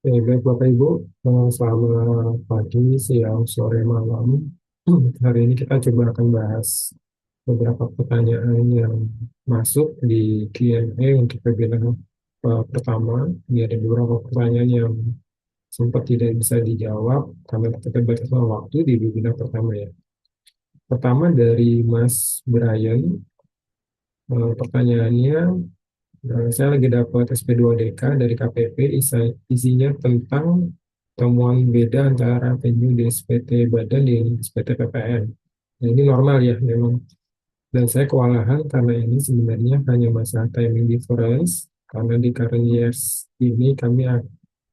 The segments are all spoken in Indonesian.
Baik Bapak Ibu, selamat pagi, siang, sore, malam. Hari ini kita coba akan bahas beberapa pertanyaan yang masuk di Q&A untuk webinar pertama. Ini ada beberapa pertanyaan yang sempat tidak bisa dijawab karena keterbatasan waktu di webinar pertama ya. Pertama dari Mas Brian, pertanyaannya, saya lagi dapat SP2DK dari KPP, isinya tentang temuan beda antara venue di SPT Badan dan SPT PPN. Nah, ini normal ya memang. Dan saya kewalahan karena ini sebenarnya hanya masalah timing difference, karena di current years ini kami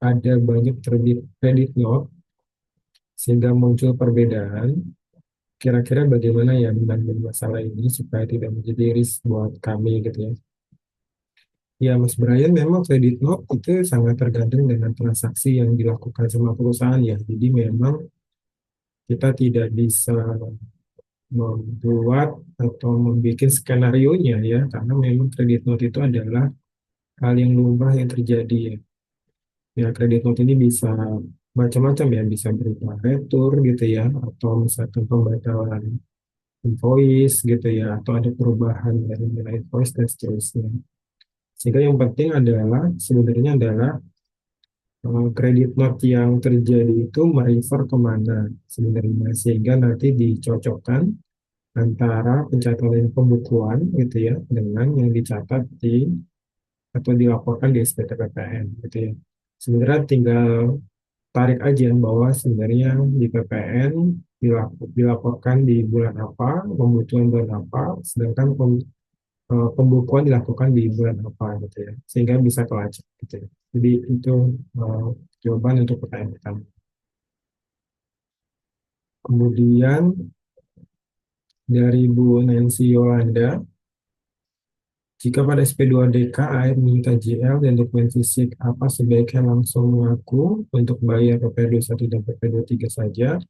ada banyak terbit credit note, sehingga muncul perbedaan. Kira-kira bagaimana ya menangani masalah ini supaya tidak menjadi risk buat kami gitu ya. Ya, Mas Brian, memang kredit note itu sangat tergantung dengan transaksi yang dilakukan sama perusahaan ya. Jadi memang kita tidak bisa membuat atau membuat skenario-nya ya, karena memang kredit note itu adalah hal yang lumrah yang terjadi ya. Ya, kredit note ini bisa macam-macam ya, bisa berupa retur gitu ya, atau misalkan pembatalan invoice gitu ya, atau ada perubahan dari nilai invoice dan seterusnya. Sehingga yang penting adalah sebenarnya adalah kredit note yang terjadi itu merefer kemana sebenarnya, sehingga nanti dicocokkan antara pencatatan pembukuan gitu ya dengan yang dicatat di atau dilaporkan di SPT PPN gitu ya. Sebenarnya tinggal tarik aja bahwa sebenarnya di PPN dilaporkan di bulan apa, pembukuan bulan apa, sedangkan pembukuan dilakukan di bulan apa gitu ya, sehingga bisa kelacak gitu ya. Jadi itu eh, jawaban untuk pertanyaan pertama. Kemudian dari Bu Nancy Yolanda, jika pada SP2DK air minta JL dan dokumen fisik, apa sebaiknya langsung mengaku untuk bayar PP21 dan PP23 saja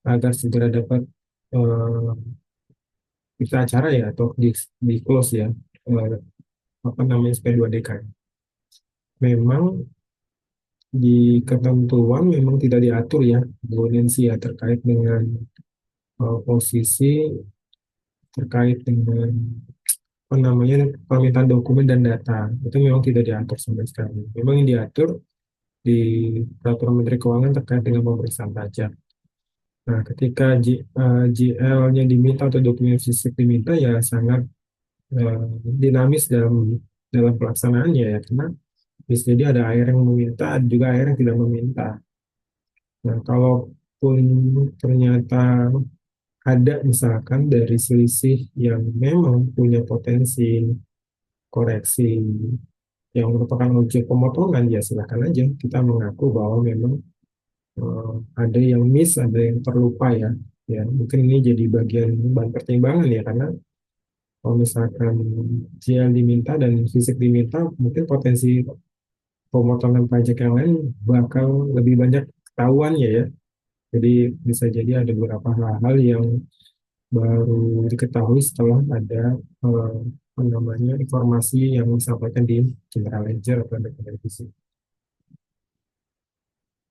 agar segera dapat eh, berita acara ya atau di close ya, eh, apa namanya SP2DK. Memang di ketentuan memang tidak diatur ya Bu Nancy ya terkait dengan posisi terkait dengan apa namanya permintaan dokumen dan data itu memang tidak diatur sama sekali. Memang yang diatur di peraturan Menteri Keuangan terkait dengan pemeriksaan pajak. Nah, ketika GL-nya diminta atau dokumen fisik diminta ya sangat dinamis dalam dalam pelaksanaannya ya karena bisa jadi ada air yang meminta, ada juga air yang tidak meminta. Nah, kalaupun ternyata ada misalkan dari selisih yang memang punya potensi koreksi yang merupakan objek pemotongan, ya silakan aja kita mengaku bahwa memang ada yang miss, ada yang terlupa ya. Ya, mungkin ini jadi bagian bahan pertimbangan ya, karena kalau misalkan GL diminta dan fisik diminta, mungkin potensi pemotongan pajak yang lain bakal lebih banyak ketahuannya ya. Jadi bisa jadi ada beberapa hal-hal yang baru diketahui setelah ada apa namanya informasi yang disampaikan di General Ledger atau ada televisi.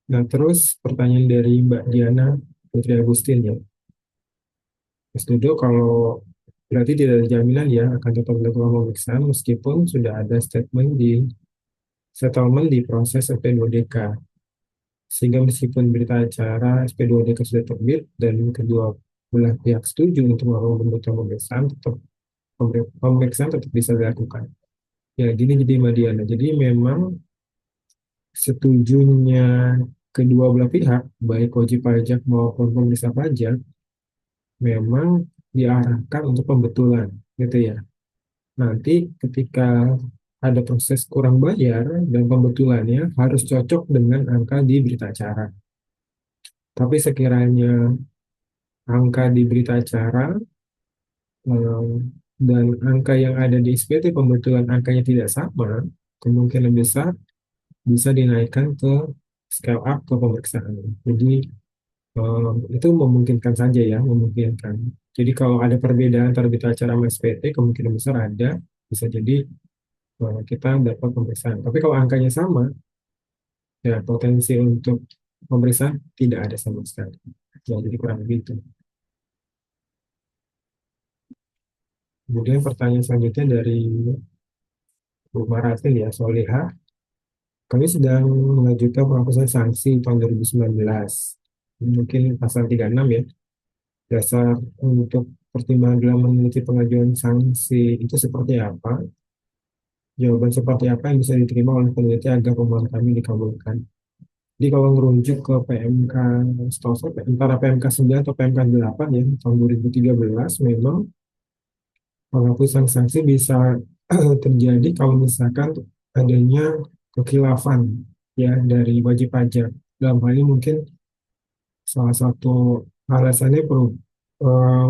Nah, terus pertanyaan dari Mbak Diana Putri Agustin ya. Setuju kalau berarti tidak ada jaminan ya akan tetap dilakukan pemeriksaan meskipun sudah ada settlement di proses SP2DK. Sehingga meskipun berita acara SP2DK sudah terbit dan kedua belah pihak setuju untuk melakukan pembentukan pemeriksaan, pemeriksaan tetap bisa dilakukan. Ya, gini jadi Mbak Diana. Jadi memang setujunya kedua belah pihak, baik wajib pajak maupun pemeriksa pajak, memang diarahkan untuk pembetulan, gitu ya. Nanti ketika ada proses kurang bayar dan pembetulannya harus cocok dengan angka di berita acara. Tapi sekiranya angka di berita acara eh, dan angka yang ada di SPT pembetulan angkanya tidak sama, kemungkinan besar bisa dinaikkan ke scale up ke pemeriksaan. Jadi itu memungkinkan saja ya, memungkinkan. Jadi kalau ada perbedaan antara berita acara sama SPT, kemungkinan besar ada, bisa jadi kita dapat pemeriksaan. Tapi kalau angkanya sama, Ya, potensi untuk pemeriksaan tidak ada sama sekali. Ya, jadi kurang lebih itu. Kemudian pertanyaan selanjutnya dari Bu Maratin ya, Solihah. Kami sedang mengajukan penghapusan sanksi tahun 2019. Mungkin pasal 36 ya, dasar untuk pertimbangan dalam meneliti pengajuan sanksi itu seperti apa? Jawaban seperti apa yang bisa diterima oleh peneliti agar permohonan kami dikabulkan? Jadi kalau merujuk ke PMK, setahu saya antara PMK 9 atau PMK 8 ya, tahun 2013, memang penghapusan sanksi bisa terjadi kalau misalkan adanya kekhilafan ya dari wajib pajak. Dalam hal ini mungkin salah satu alasannya perlu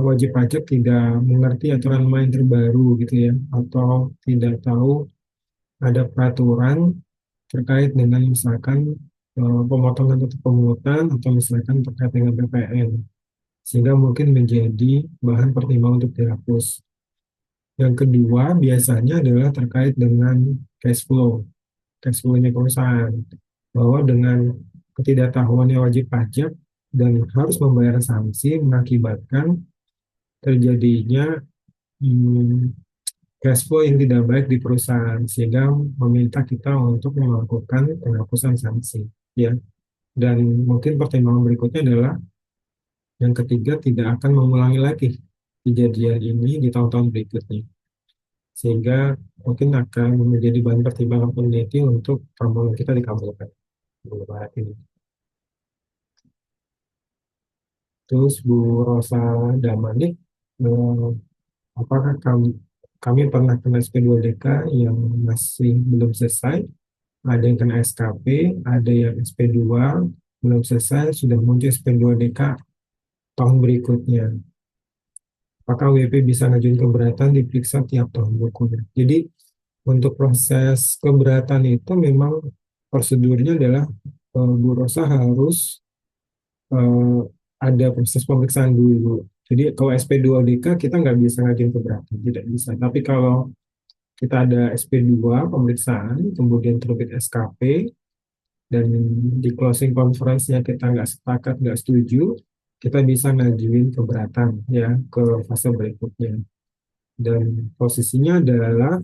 wajib pajak tidak mengerti aturan main terbaru gitu ya, atau tidak tahu ada peraturan terkait dengan misalkan pemotongan atau pemungutan atau misalkan terkait dengan PPN, sehingga mungkin menjadi bahan pertimbangan untuk dihapus. Yang kedua biasanya adalah terkait dengan cash flow-nya perusahaan, bahwa dengan ketidaktahuannya wajib pajak dan harus membayar sanksi mengakibatkan terjadinya hmm, cash flow yang tidak baik di perusahaan, sehingga meminta kita untuk melakukan penghapusan sanksi ya. Dan mungkin pertimbangan berikutnya adalah yang ketiga, tidak akan mengulangi lagi kejadian ini di tahun-tahun berikutnya, sehingga mungkin akan menjadi bahan pertimbangan peneliti untuk permohonan kita dikabulkan. Ini. Terus Bu Rosa Damanik, eh, apakah kami pernah kena SP2DK yang masih belum selesai? Ada yang kena SKP, ada yang SP2 belum selesai, sudah muncul SP2DK tahun berikutnya. Apakah WP bisa ngajuin keberatan diperiksa tiap tahun bukunya? Jadi untuk proses keberatan itu memang prosedurnya adalah Bu Rosa harus eh, ada proses pemeriksaan dulu. Jadi kalau SP2DK kita nggak bisa ngajuin keberatan, tidak bisa. Tapi kalau kita ada SP2 pemeriksaan, kemudian terbit SKP, dan di closing conference-nya kita nggak sepakat, nggak setuju, kita bisa ngajuin keberatan ya ke fase berikutnya. Dan posisinya adalah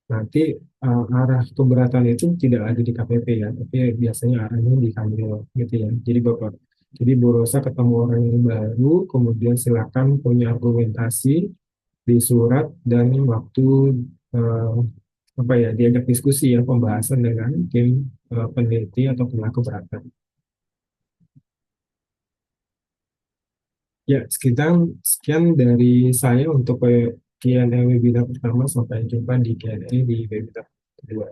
nanti arah keberatan itu tidak lagi di KPP ya, tapi biasanya arahnya di Kamil gitu ya. Jadi Bapak, jadi Bu Rosa ketemu orang yang baru, kemudian silakan punya argumentasi di surat dan waktu eh, apa ya diajak diskusi ya pembahasan dengan tim peneliti atau pelaku keberatan. Ya, sekian dari saya untuk Q&A webinar pertama. Sampai jumpa di Q&A di webinar kedua.